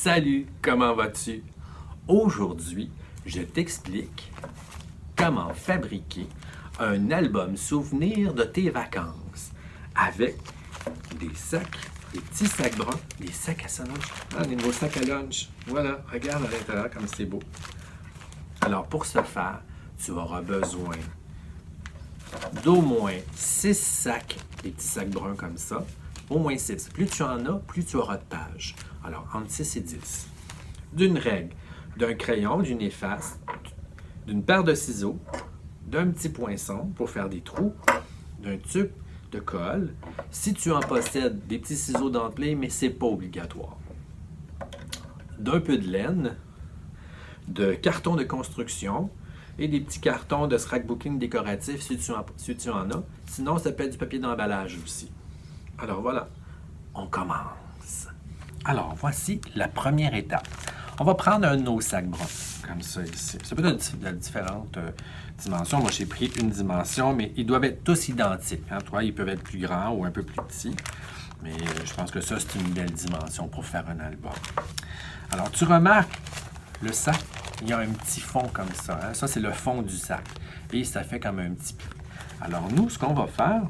Salut, comment vas-tu? Aujourd'hui, je t'explique comment fabriquer un album souvenir de tes vacances avec des sacs, des petits sacs bruns, des sacs à son lunch. Ah, des nouveaux sacs à lunch. Voilà, regarde à l'intérieur comme c'est beau. Alors, pour ce faire, tu auras besoin d'au moins 6 sacs, des petits sacs bruns comme ça. Au moins 6. Plus tu en as, plus tu auras de pages. Alors, entre 6 et 10. D'une règle, d'un crayon, d'une efface, d'une paire de ciseaux, d'un petit poinçon pour faire des trous, d'un tube de colle. Si tu en possèdes, des petits ciseaux dentelés, mais c'est pas obligatoire. D'un peu de laine, de carton de construction et des petits cartons de scrapbooking décoratif si tu en as. Sinon, ça peut être du papier d'emballage aussi. Alors voilà, on commence. Alors, voici la première étape. On va prendre un de nos sacs bruns, comme ça ici. Ça peut être de différentes dimensions. Moi, j'ai pris une dimension, mais ils doivent être tous identiques. Hein? Toi, ils peuvent être plus grands ou un peu plus petits. Mais je pense que ça, c'est une belle dimension pour faire un album. Alors, tu remarques, le sac, il y a un petit fond comme ça. Hein? Ça, c'est le fond du sac. Et ça fait comme un petit pli. Alors, nous, ce qu'on va faire,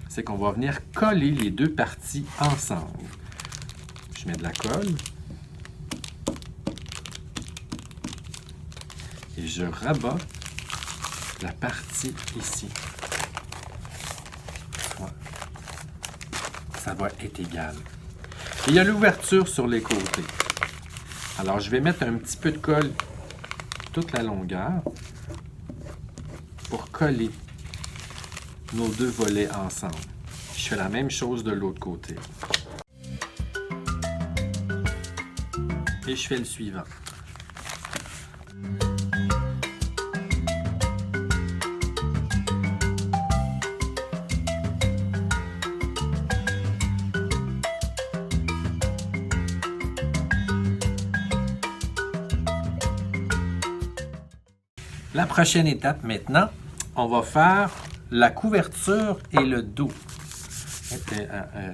c'est qu'on va venir coller les deux parties ensemble. Je mets de la colle. Et je rabats la partie ici. Voilà. Ça va être égal. Et il y a l'ouverture sur les côtés. Alors, je vais mettre un petit peu de colle toute la longueur pour coller nos deux volets ensemble. Je fais la même chose de l'autre côté. Et je fais le suivant. La prochaine étape maintenant, on va faire la couverture et le dos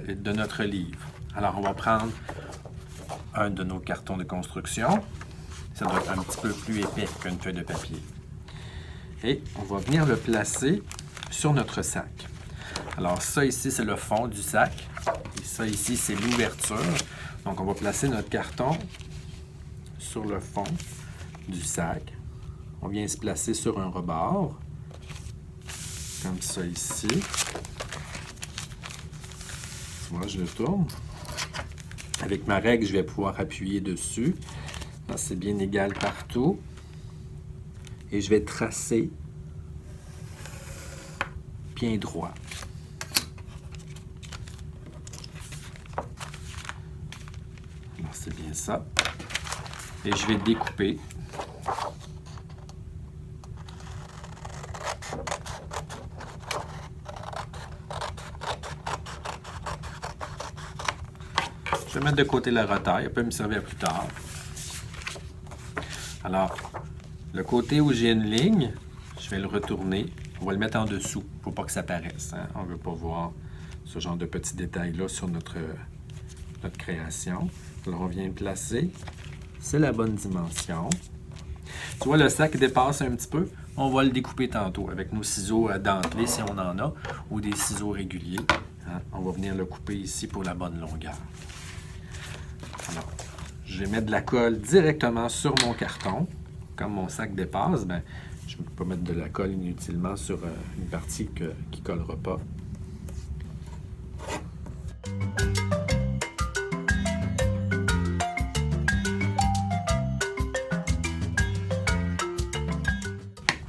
de notre livre. Alors, on va prendre un de nos cartons de construction. Ça doit être un petit peu plus épais qu'une feuille de papier. Et on va venir le placer sur notre sac. Alors, ça ici, c'est le fond du sac. Et ça ici, c'est l'ouverture. Donc, on va placer notre carton sur le fond du sac. On vient se placer sur un rebord, comme ça ici. Tu vois, je le tourne. Avec ma règle, je vais pouvoir appuyer dessus. C'est bien égal partout. Et je vais tracer bien droit. Alors, c'est bien ça. Et je vais découper. Je vais mettre de côté la retaille, elle peut me servir plus tard. Alors, le côté où j'ai une ligne, je vais le retourner. On va le mettre en dessous pour pas que ça paraisse. Hein? On ne veut pas voir ce genre de petits détails-là sur notre création. Alors, on vient le placer. C'est la bonne dimension. Tu vois, le sac dépasse un petit peu. On va le découper tantôt avec nos ciseaux dentelés si on en a, ou des ciseaux réguliers. Hein? On va venir le couper ici pour la bonne longueur. Alors, je vais mettre de la colle directement sur mon carton. Comme mon sac dépasse, ben, je ne peux pas mettre de la colle inutilement sur une partie qui ne collera pas.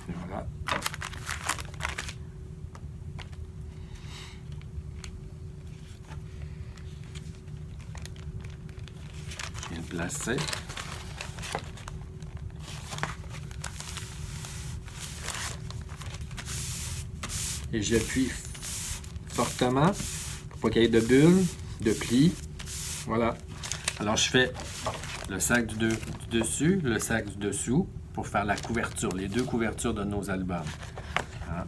Et voilà. Je viens le placer. Et j'appuie fortement pour pas qu'il y ait de bulles, de plis. Voilà. Alors, je fais le sac du dessus, le sac du dessous pour faire la couverture, les deux couvertures de nos albums. Hein?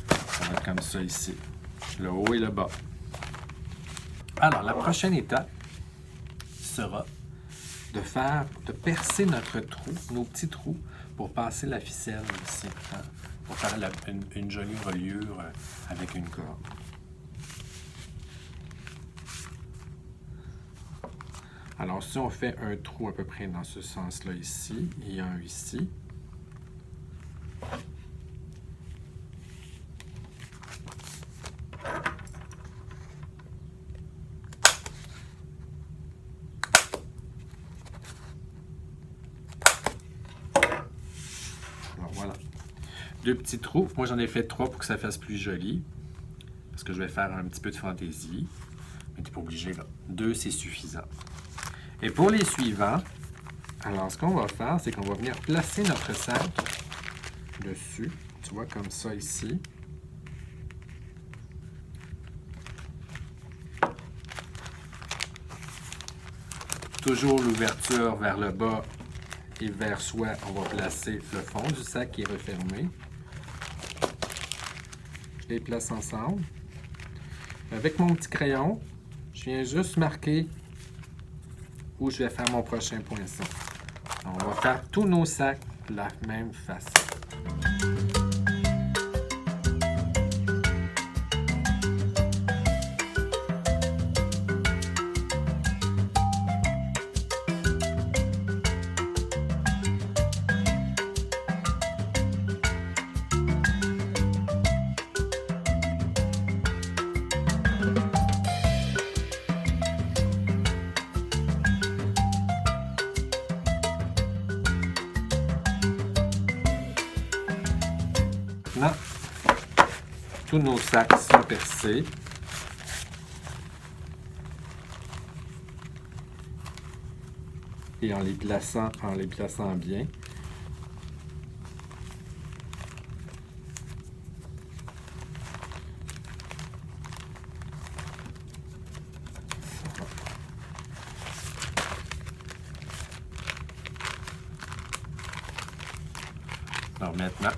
Ça va être comme ça ici. Le haut et le bas. Alors, la prochaine étape sera de percer notre trou, nos petits trous, pour passer la ficelle ici, hein, pour faire une jolie reliure avec une corde. Alors, si on fait un trou à peu près dans ce sens-là ici, et un ici, alors voilà. 2 petits trous. Moi, j'en ai fait 3 pour que ça fasse plus joli, parce que je vais faire un petit peu de fantaisie. Mais tu n'es pas obligé, là. 2, c'est suffisant. Et pour les suivants, alors ce qu'on va faire, c'est qu'on va venir placer notre sac dessus. Tu vois, comme ça ici. Toujours l'ouverture vers le bas et vers soi, on va placer le fond du sac qui est refermé. Je les place ensemble. Avec mon petit crayon, je viens juste marquer où je vais faire mon prochain poinçon. On va faire tous nos sacs de la même façon. Maintenant, tous nos sacs sont percés. Et en les plaçant bien, alors maintenant,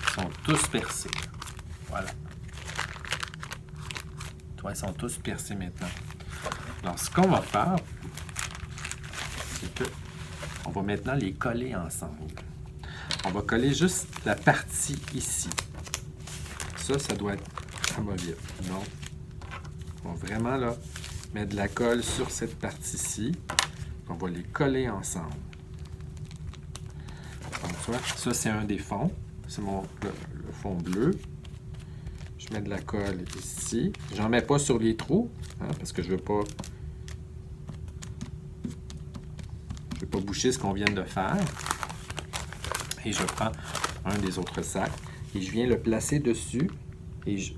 ils sont tous percés. Voilà. Toi, ils sont tous percés maintenant. Alors, ce qu'on va faire, c'est que on va maintenant les coller ensemble. On va coller juste la partie ici. Ça doit être amovible. Donc, on va vraiment là mettre de la colle sur cette partie-ci. On va les coller ensemble. Donc, tu vois, ça, c'est un des fonds. C'est le fond bleu. Je mets de la colle ici. J'en mets pas sur les trous, hein, parce que je veux pas boucher ce qu'on vient de faire. Et je prends un des autres sacs et je viens le placer dessus. Et je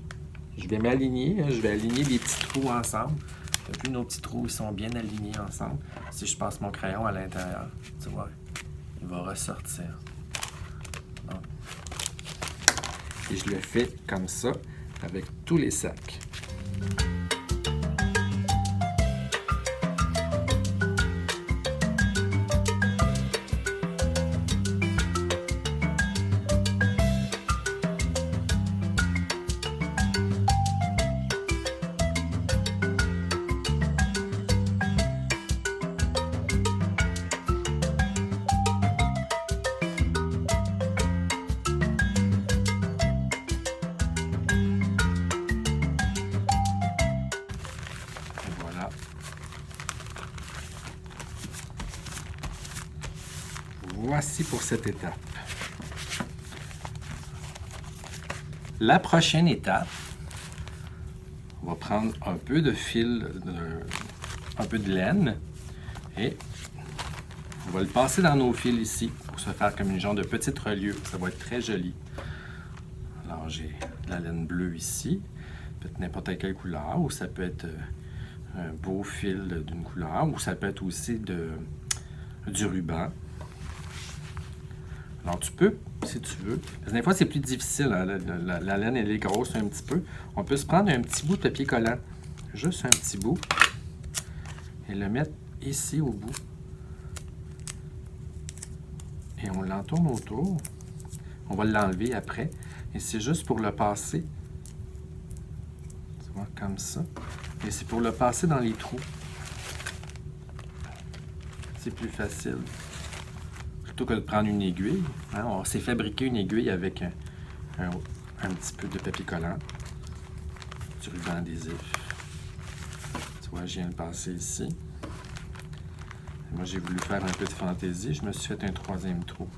vais m'aligner. Hein, je vais aligner les petits trous ensemble. Depuis nos petits trous, ils sont bien alignés ensemble. Si je passe mon crayon à l'intérieur, tu vois, il va ressortir. Bon. Et je le fais comme ça avec tous les sacs. Voici pour cette étape. La prochaine étape, on va prendre un peu de fil, un peu de laine et on va le passer dans nos fils ici pour se faire comme une genre de petite reliure. Ça va être très joli. Alors j'ai de la laine bleue ici, peut-être n'importe quelle couleur, ou ça peut être un beau fil d'une couleur, ou ça peut être aussi du ruban. Alors, tu peux, si tu veux. Parce que des fois, c'est plus difficile. Hein? La laine, elle est grosse un petit peu. On peut se prendre un petit bout de papier collant. Juste un petit bout. Et le mettre ici au bout. Et on l'entourne autour. On va l'enlever après. Et c'est juste pour le passer. Tu vois, comme ça. Et c'est pour le passer dans les trous. C'est plus facile. Plutôt que de prendre une aiguille. Hein, on s'est fabriqué une aiguille avec un petit peu de papier collant. Du ruban adhésif. Tu vois, je viens de passer ici. Et moi, j'ai voulu faire un peu de fantaisie. Je me suis fait un 3e trou.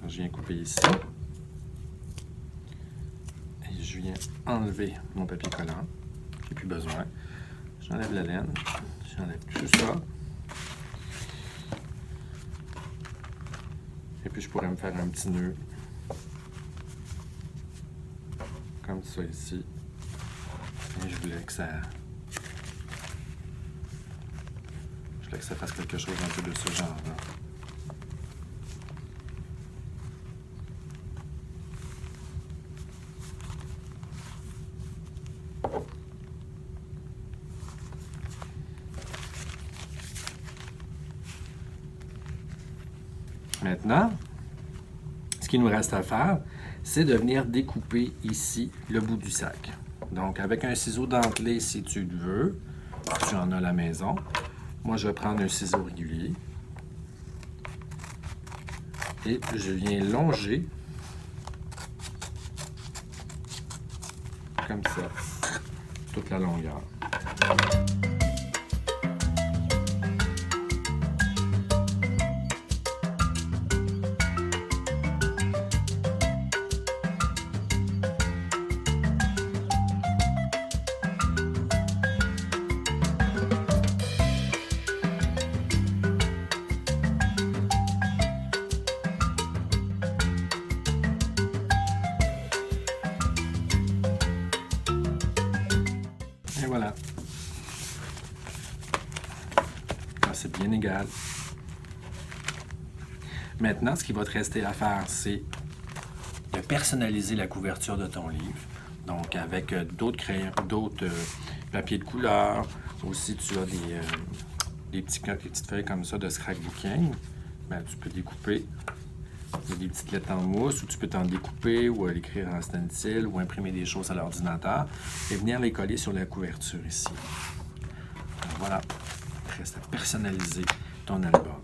Je viens couper ici. Et je viens enlever mon papier collant. J'ai plus besoin. J'enlève la laine. J'enlève tout ça. Et puis je pourrais me faire un petit nœud. Comme ça ici. Et je voulais que ça fasse quelque chose un peu de ce genre-là. Maintenant, ce qu'il nous reste à faire, c'est de venir découper ici le bout du sac. Donc, avec un ciseau dentelé, si tu le veux, si tu en as à la maison. Moi, je vais prendre un ciseau régulier. Et je viens longer, comme ça, toute la longueur. Et voilà. C'est bien égal. Maintenant, ce qu'il va te rester à faire, c'est de personnaliser la couverture de ton livre. Donc, avec d'autres crayons, d'autres papiers de couleur. Aussi, tu as des petites feuilles comme ça de scrapbooking. Ben, tu peux découper. Il y a des petites lettres en mousse où tu peux t'en découper ou l'écrire en stencil ou imprimer des choses à l'ordinateur et venir les coller sur la couverture ici. Alors voilà, il reste à personnaliser ton album.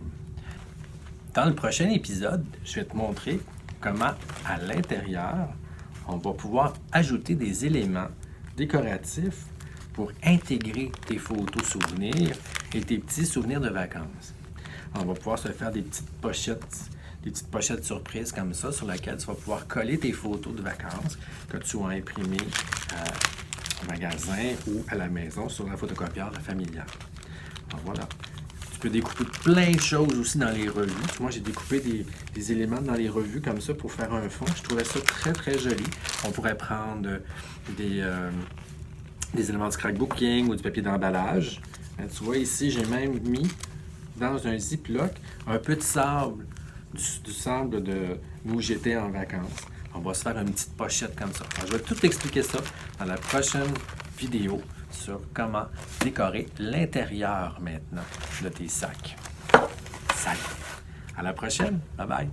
Dans le prochain épisode, je vais te montrer comment, à l'intérieur, on va pouvoir ajouter des éléments décoratifs pour intégrer tes photos souvenirs et tes petits souvenirs de vacances. On va pouvoir se faire des petites pochettes surprises comme ça, sur lesquelles tu vas pouvoir coller tes photos de vacances que tu as imprimées au magasin ou à la maison sur la photocopieur familiale. Alors voilà. Tu peux découper plein de choses aussi dans les revues. Moi, j'ai découpé des éléments dans les revues comme ça pour faire un fond. Je trouvais ça très, très joli. On pourrait prendre des éléments de scrapbooking ou du papier d'emballage. Tu vois, ici, j'ai même mis dans un ziploc un peu de sable, du sable de où j'étais en vacances. On va se faire une petite pochette comme ça. Alors, je vais tout expliquer ça dans la prochaine vidéo sur comment décorer l'intérieur maintenant de tes sacs. Salut! À la prochaine! Bye bye!